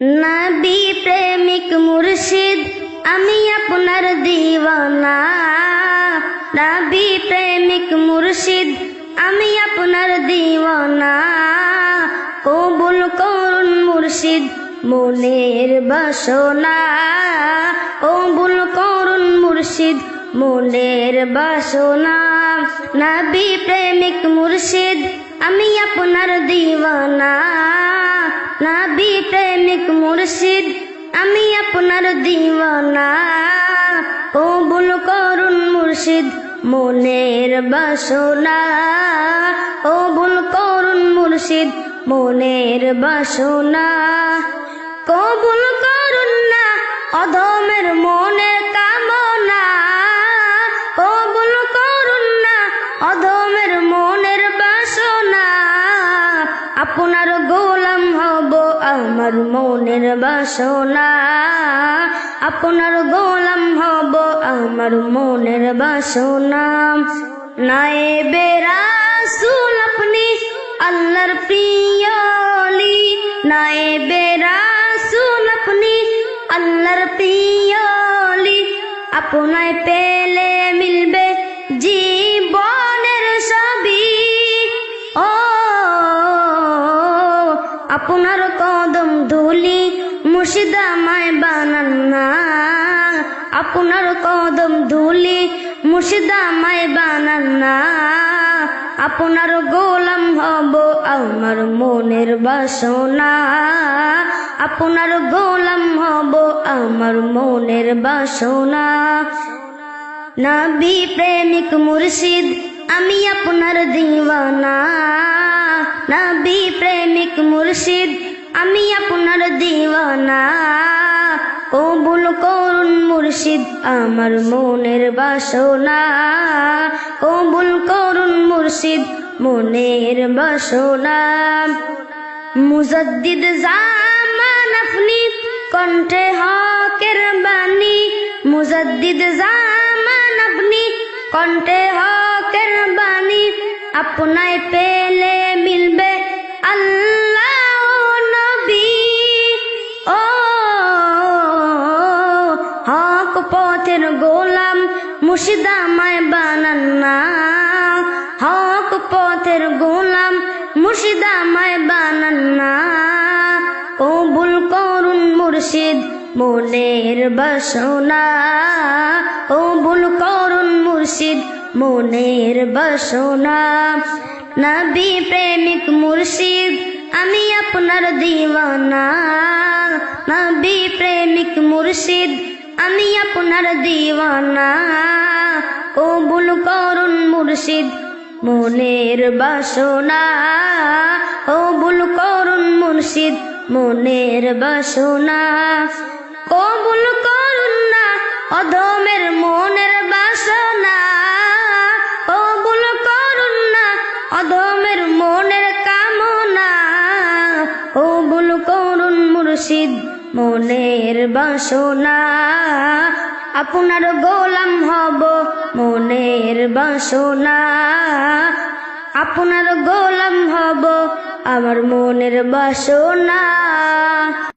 নবী প্রেমিক মুর্শিদ আমি আপনার দিওয়ানা। নবী প্রেমিক মুর্শিদ আমি আপনার দিওয়ানা। কবুল করুন মুর্শিদ মনের বাসনা। কবুল করুন মুর্শিদ মনের বাসনা। নবী প্রেমিক মুর্শিদ আমি আপনার দিওয়ানা। নবী প্রেমিক মুর্শিদ আমি আপনার দিওয়ানা। কবুল করুন মুর্শিদ মনের বাসনা। কবুল করুন মুর্শিদ মনের বাসনা। কবুল করুন না অধমের মনের কামনা। কবুল করুন না অধমের মনের বাসনা। আপনার গোলাম হব আমার মনের বাসনা। আপনার গোলাম হব আমার মনের বাসনা। নায়েবে রাসূল আপনি আল্লাহর প্রিয় অলি। নায়েবে রাসূল আপনি আল্লাহর প্রিয় অলি। আপনায় পেলে মিলবে জীবনের সবই। ও আপনার কদম ধুলি মুর্শিদ আমায় বানান না। আপনার কদম ধুলি মুর্শিদ আমায় বানান না। আপনার গোলাম হব আমার মনের বাসনা। আপনার গোলাম হব আমার মনের বাসনা। নবী প্রেমিক মুর্শিদ আমি আপনার দিওয়ানা। নবী প্রেমিক মুর্শিদ আমি আপনার দিওয়ানা। কবুল করুন মুর্শিদ আমার মনের বাসনা। কবুল করুন মুর্শিদ মনের বাসনা। মুজাদ্দিদ জামান আপনি কণ্ঠে হকের বাণী। মুজাদ্দিদ জামান আপনি কণ্ঠে হকের বাণী। আপনায় পেলে মিলবে আল্লাহ নবী। ও হক পথের গোলাম মুর্শিদ আমায় বানান না। হক পথের গোলাম মুর্শিদ আমায় বানান না। কবুল করুন মুর্শিদ মনের বাসনা। কবুল করুন মুর্শিদ মনের বাসনা। নবী প্রেমিক মুর্শিদ আমি আপনার দিওয়ানা। নবী প্রেমিক মুর্শিদ আমি আপনার দিওয়ানা। কবুল করুন মুর্শিদ মনের বাসনা। কবুল করুন মুর্শিদ মনের বাসনা। কবুল করুন না অধমের মনের বাসনা। কবুল করুন না অধমের মনের কামনা। কবুল করুন মুর্শিদ মনের বাসনা। আপনার গোলাম হব মনের বাসনা। আপনার গোলাম হব আমার মনের বাসনা।